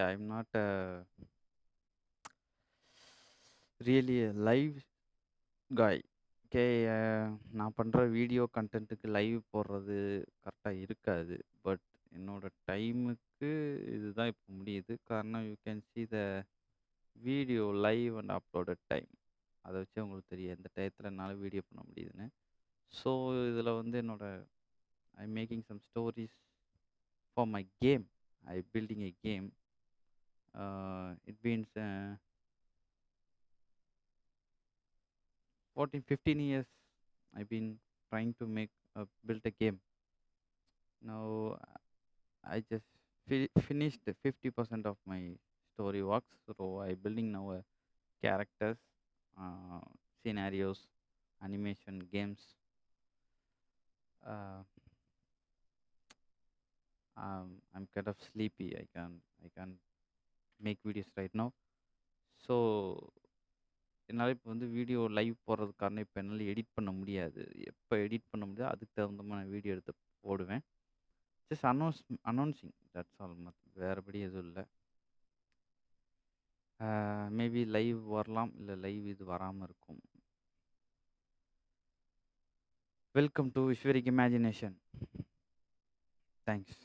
I'm not really a live guy. Okay. நான் பண்ற video கன்டென்ட்டுக்கு live போடுறது கரெக்ட்டா இருக்காது. பட் என்னோட டைமுக்கு இதுதான் இப்போ முடியுது. காரணம் you can see the video live and uploaded time. அத வச்சே உங்களுக்கு தெரியும் எந்த டயத்துல என்னால வீடியோ பண்ண முடியுதுன்னு. ஸோ இதில வந்து என்னோட I'm making some stories for my game. I building a game. It means 14, 15 years I've been trying to build a game. Now I just finished 50% of my story works. So I building now characters, uh, scenarios, animation, games. Uh, I'm kind of sleepy. I can't make videos right now. So என்னால் இப்போ வந்து video live போடுறதுக்கு காரணம் இப்போ என்னால் edit பண்ண முடியாது. எப்போ எடிட் பண்ண முடியுதோ அதுக்கு தகுந்த மாதிரி நான் வீடியோ எடுத்து போடுவேன். Just announcing that's all. வேறுபடி எதுவும் இல்லை. மேபி லைவ் வரலாம், இல்லை லைவ் இது வராமல் இருக்கும். வெல்கம் டு விஸ்வரிக் இமேஜினேஷன். தேங்க்ஸ்.